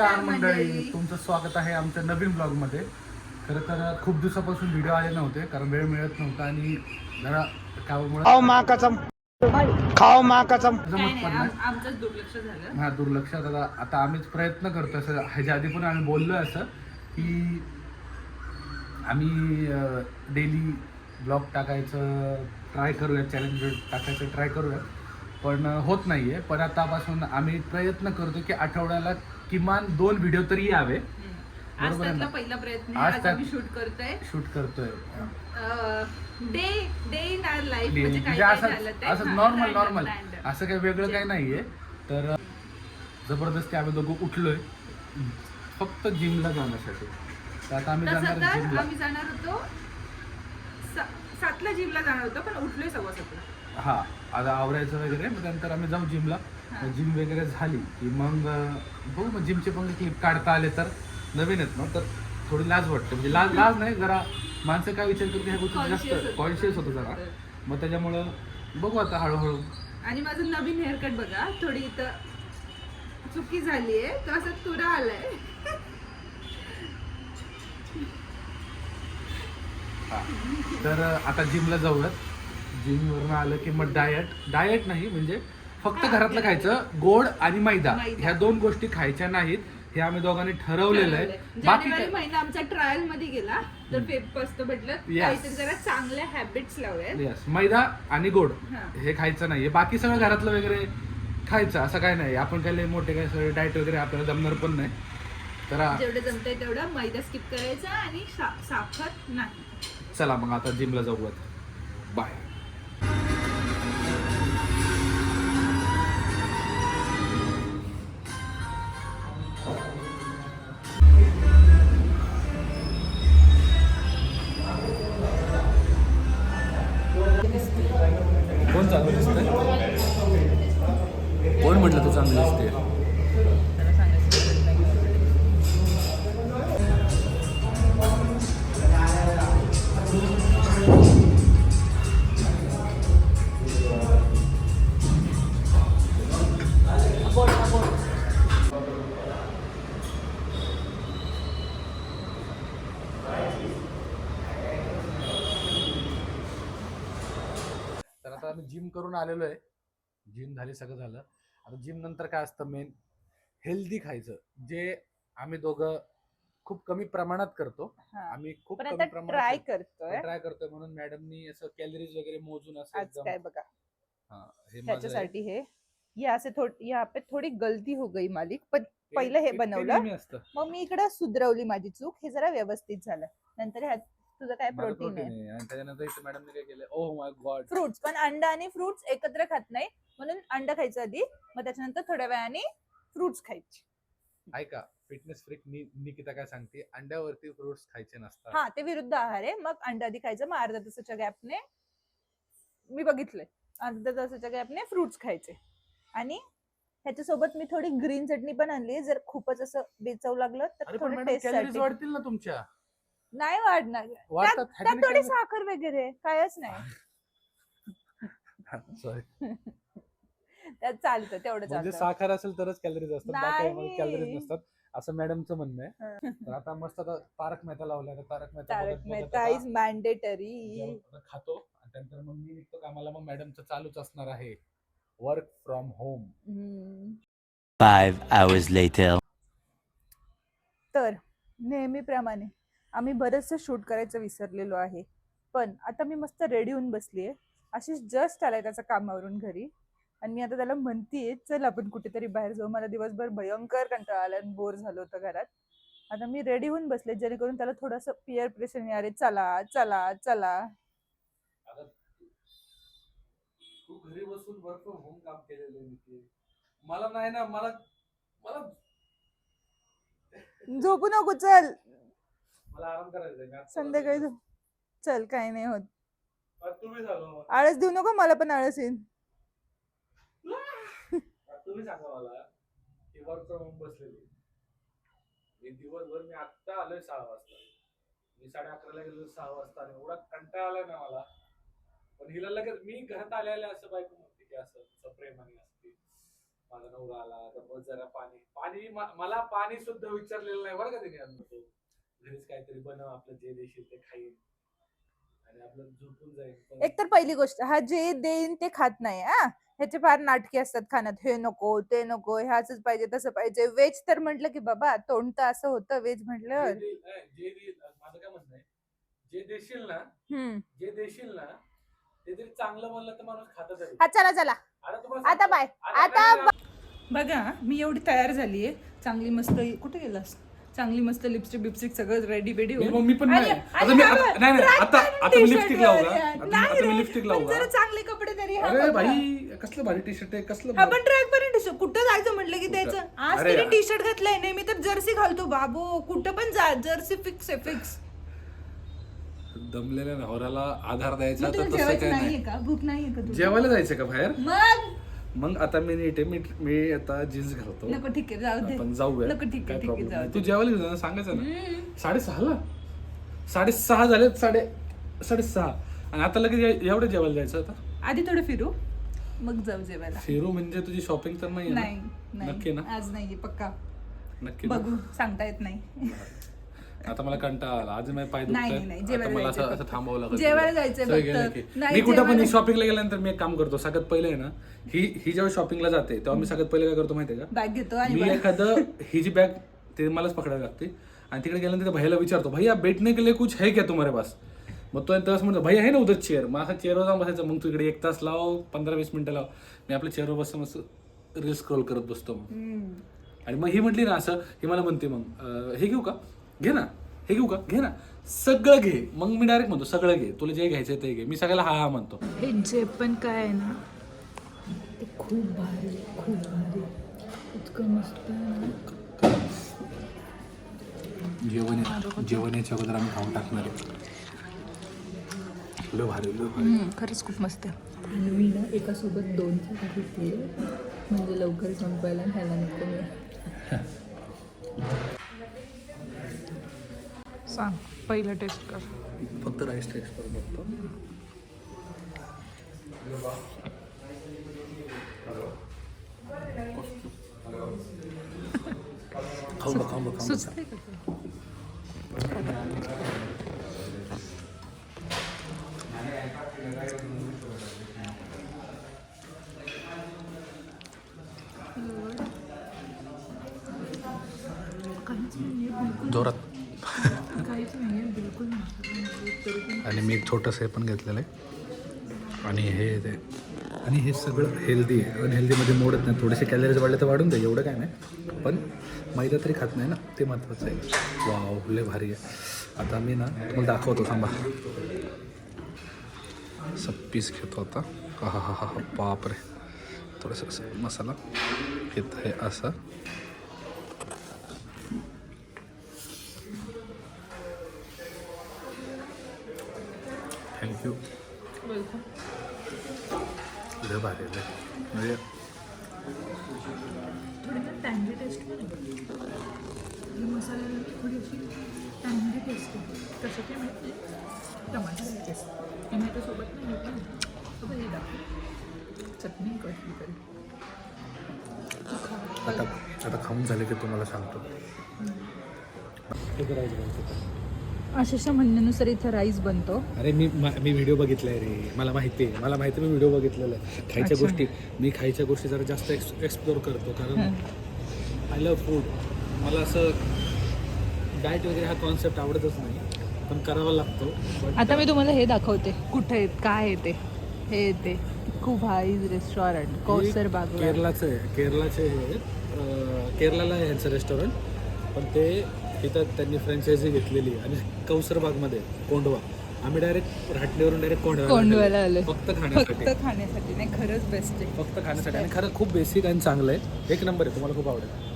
नमस्कार मंडळी, तुमचं स्वागत आहे आमच्या नवीन ब्लॉगमध्ये. खरं तर खूप दिवसापासून व्हिडिओ आले नव्हते कारण वेळ मिळत नव्हता आणि जरा कामामुळे जमत पण नाही. आमचंच दुर्लक्ष झालं. हा, दुर्लक्ष. आता आम्हीच प्रयत्न करतो असं. ह्याच्या आधी पण आम्ही बोललो असं की आम्ही डेली ब्लॉग टाकायचं ट्राय करूया, चॅलेंज टाकायचं ट्राय करूया, पण होत नाही आहे. पण आतापासून आम्ही प्रयत्न करतो की आठवड्याला किमान 2 व्हिडिओ तरी यावे. आज त्यातला पहिला प्रयत्न आहे. आज आम्ही शूट करतोय डे इन आवर लाईफ, म्हणजे काय झालं ते असं नॉर्मल असं काही वेगळं काही नाहीये. तर जबरदस्ती आम्ही दोघं उठलोय फक्त जिमला जाण्यासाठी. तर आता आम्ही जाणार जिमला. आम्ही जाणार होतो 7ला जिमला जाणार होतो, पण उठलोय 7:15. हा, आता आवरायचं वगैरे, मग नंतर आम्ही जाऊ जिमला. जिम वगैरे झाली की मग बघू. मग जिमचे पण क्लिप काढता आले तर, नवीन आहेत ना, तर थोडी लाज वाटते. म्हणजे लाज नाही, जरा माणसं काय विचार करते ह्या गोष्टी जास्त कॉन्शियस होतं जरा. मग त्याच्यामुळं बघू आता हळूहळू. आणि माझं नवीन हेअरकट बघा, थोडी इथं चुकी झाली आहे, तो असं तुरा आलाय. तर आता जिमला जाऊयात. जिमवरून आलं की मग डाएट नाही, म्हणजे फक्त घरातलं खायचं. गोड आणि मैदा ह्या 2 गोष्टी खायच्या नाहीत, हे आम्ही दोघांनी ठरवलेलं आहे. बाकी महिना आमचा ट्रायल मध्ये गेला, तर पेपर भेटलं काहीतरी जरा चांगल्या हॅबिट्स लावूया. मैदा आणि गोड हे खायचं नाहीये. बाकी सगळं घरातलं वगैरे खायचं, असं काय नाही. आपण काय मोठे काय सगळे डाएट वगैरे आपल्याला जमणार पण नाही. तर जेवढं जमतंय तेवढं मैदा स्किप करायचा आणि साखर नाही. चला मग आता जिमला जाऊयात. बाय. कोण चांगलं दिसतंय? कोण म्हटलं तू चांगलं दिसते? तर आता आम्ही जिम करून आलेलो आहे. जिम झाली, सगळं झालं. आता जिम नंतर काय असतं, मेन हेल्दी खायचं, जे आम्ही दोघं खूप कमी प्रमाणात करतो. आम्ही खूप कमी प्रमाणात ट्राय करतोय. म्हणून मॅडमनी असं कॅलरीज वगैरे मोजून असं आज काय बघा, हे त्याच्यासाठी हे यहाँ से यहाँ पे थोडी गलती हो गई मालिक. पण पहिलं हे बनवलं, मग मी इकडे सुधरवली माझी चूक. हे जरा व्यवस्थित झालं. नंतर ह्यात तुझं काय प्रोटीन आहे. आणि त्याच्यानंतर इथे मॅडमने काय केलं, ओह माय गॉड, फ्रुट्स. पण अंडा आणि फ्रुट्स एकत्र खात नाही, म्हणून अंडा खायचं आधी, मग त्याच्यानंतर थोड्या वेळाने फ्रुट्स खायचे. ऐका, फिटनेस फ्रीक निकिता काय सांगते, अंड्यावरती फ्रुट्स खायचे नसतात. हा, ते विरुद्ध आहार आहे. मग अंडा आधी खायचं, मग अर्ध्या तासाच्या गॅपने, मी बघितलंय, अर्ध्या तासाच्या गॅपने फ्रुट्स खायचे. आणि ह्याच्यासोबत मी थोडी ग्रीन चटणी पण आणली, जर खूपच असं बेचव लागलं तर थोडं टेस्ट कॅलरीज वाढतील ना तुमच्या? नाही वाढणार, त्यात थोडी साखर वगैरे कायच नाही. सॉरी. त्यात चालतं, तेवढं म्हणजे साखर असेल तरच कॅलरीज असतात, बाकी कॅलरीज नसतात, असं मॅडमचं म्हणणं आहे. तर आता मस्त आता तारक मेहता लावलाय. तारक मेहता इज मॅन्डेटरी खातो, आणि त्यानंतर मग मी निघतो कामाला. मग मॅडमचं चालूच असणार आहे work from home. 5 hours later. तर नेहमीप्रमाणे आम्ही बरंचसं शूट करायचं विसरलेलो आहे. पण आता मी मस्त रेडी होऊन बसलीये. आशिष जस्ट आलाय त्याच्या कामावरून घरी, आणि मी आता त्याला म्हणतीये चल आपण कुठेतरी बाहेर जाऊ. मला दिवसभर भयंकर कंटाळा आला आणि बोर झालं होतं घरात. आता मी रेडी होऊन बसले, जेणेकरून त्याला थोडंसं पिअर प्रेशर नाही, अरे चला चला चला. तू घरी बसून वर्क फ्रॉम होम काम केलेलं मला नाही ना, मला झोपू नको, चल मला आराम करायचा. संध्याकाळी चल, काही नाही होत. तुम्ही सांगा, आळस देऊ नको, मला पण आळस येईल. तुम्ही सांगा मला की वर्क फ्रॉम होम बसलेली मी दिवसभर. मी आत्ता आलोय 6 वाजता. मी 11:30ला गेलो 6 वाजता, आणि एवढा कंटाळा आलाय ना मला. पण हिला लगेच मी घरात आल्याला असं बायको म्हणते की असं प्रेमाने असते. माझा नवरा आला तर बस जरा पाणी मला पाणी सुद्धा विचारलेलं नाही बरं का त्याने अजून. तो घरीच काहीतरी बनव आपलं जे देशील ते खाईल आणि आपलं झोपून जाईल. पण एक तर पहिली गोष्ट, हा जे देईन ते खात नाही. ह्याचे फार नाटके असतात खाण्यात, हे नको ते नको, ह्याच पाहिजे तसं पाहिजे. व्हेज तर म्हटलं की बाबा तोंड तर असं होतं व्हेज म्हटल्यावर. जे देईल माझं काय म्हणणं आहे, जे देशील ना हम्म. जे देशील ना ते तरी चांगलं म्हणलं तर माणूस खातच आहे. हा चला चला आता तुम्हाला आता सांगतो, बाय. आता आता बघा मी एवढी तयार झालीये, चांगली मस्त. कुठे गेलास? चांगली मस्त लिपस्टिक बिपस्टिक सगळं रेडी बेडी मी पण नाही. आता मी आता मी लिपस्टिक लावू का? आता मी लिपस्टिक लावू का? जरा चांगले कपडे तरी. अरे भाई कसलं भारी टी शर्ट आहे, कसलं हा भारी. पण ट्रॅक पण टी शर्ट कुठं जायचं म्हटलं की द्यायचं. आज अरे तरी यार. टी शर्ट घातलंय, नाही मी तर जर्सी घालतो बाबू. कुठं पण जा, जर्सी फिक्स आहे फिक्स. दमलेल्या नवऱ्याला आधार द्यायचा मग तर तुला तसं जेवायचं काय नाहीये नाही. का? भूक नाहीये का तुला? जेवायला जायचं का बाहेर? मग मग आता मी नीट आहे, मी आता जीन्स घालतो. नको ठीक आहे जाऊ दे. आपण जाऊया. नको ठीक काय आहे ठीक आहे प्रॉब्लेम जाऊ नाही. दे. तू जेवायला घेऊन सांगायचं ना 6:30ला 6:30 झाले. 6:30 आणि आता लगेच एवढं जेवायला जायचं. आता आधी थोडं फिरू मग जाऊ जेवायला. फिरू म्हणजे तुझी शॉपिंग तर नाही नाही नक्की नाही ना? आज नाहीये पक्का. नक्की ना? बघू सांगता येत नाही. आता मला कंटाळा आला. आज माझे पाय नाही, दुखतायत. नाही, आता जेवायला मला जायचंय असं थांबावं लागेल. जेवायला जायचंय सगळं फक्त. गेलं की. नाही, मी कुठं पण जेवायला- शॉपिंगला गेल्यानंतर मी एक काम करतो. सगळ्यात पहिले आहे ना, ही जेव्हा शॉपिंगला जाते तेव्हा मी सगळ्यात पहिले काय करतो माहितीये का? बॅग घेतो आणि मी एखादं ही जी बॅग ते मलाच पकडायला लागते आणि तिकडे गेल्यानंतर त्या भैयाला विचारतो, भैया बैठने के लिए कुछ है क्या तुम्हारे पास? मग तो तसं म्हणतो, भैया आहे ना उधर चेअर. मग असं चेअरवर जाऊन बसायचं. मग तू इकडे 1 तास लाव, 15-20 मिनिटं लाव. मी आपल्या चेअरवर बसतो, मस्त रील स्क्रोल करत बसतो. मग आणि मग ही म्हटली ना असं, ही मला म्हणते मग हे घेऊ का? घे ना. हे घेऊ का? घे ना. सगळं घे. मग मी डायरेक्ट म्हणतो सगळं घे, तुला जे घ्यायचं ते घे. मी सगळ्याला हा म्हणतो. हे जे पण काय आहे ना ते खूप भारी इतकं मस्त. जेवण याच्या अगोदर आम्ही खाऊन टाकणार आहे. लो भारी. खरंच खूप मस्त आहे. आणि मी ना एकासोबत 2 घेतली म्हणजे लवकर संपायला ह्याला नको मी. सांग पहिलं टेस्ट कर. फक्त राईस टेस्ट करून बघतो. खाऊन बघ. सुचते का ते? जोरात. काहीच नाही बिलकुल नाही. आणि मी एक छोटंसं हे पण घेतलेलं आहे. आणि हे सगळं हेल्दी आहे. अनहेल्दीमध्ये मोडत नाही. थोडेसे कॅलरीज वाढले तर वाढून दे, एवढं काय नाही. पण मैदा तरी खात नाही ना, ते महत्त्वाचं आहे. वाव लय भारी आहे. आता मी ना तुम्हाला दाखवतो थांबा. पीस घेतो आता. हा बापरे. थोडंसं असं मसाला घेत आहे असं. थँक्यू. लय भारी आहे. म्हणजे थोडी ना टँगी टेस्ट पण मसाल्याला थोडी अशी टँगी टेस्ट आहे. कसं काय माहिती टमाटर टेस्ट टोमॅटोसोबत नाही घेतलं ना हे दाखव चटणी कशी तरी. आता खाऊन झाले की तुम्हाला सांगतो. अशाच्या म्हणण्यानुसार इथं राईस बनतो. अरे मी व्हिडिओ बघितलाय रे. मला माहिती आहे मी व्हिडिओ बघितलेला आहे. खायच्या गोष्टी मी खायच्या गोष्टी जरा जास्त एक्सप्लोर करतो. कारण आय लव्ह फूड. मला असं डाएट वगैरे हा कॉन्सेप्ट आवडतच नाही, पण करावा लागतो. आता मी तुम्हाला हे दाखवते कुठे आहेत काय येते. हे येते खूप हाय रेस्टॉरंट कौसर बाग. केरलाचे केरलाला आहे यांचं रेस्टॉरंट, पण ते इथं त्यांनी फ्रँचायझी घेतलेली आणि कौसरबागमध्ये कोंडवा. आम्ही डायरेक्ट राटणीवरून डायरेक्ट कोंडव्याला आलो फक्त खाण्यासाठी. नाही खरंच बेस्ट आहे फक्त खाण्यासाठी. आणि खरं खूप बेसिक आणि चांगलं आहे. एक नंबर आहे. तुम्हाला खूप आवडेल.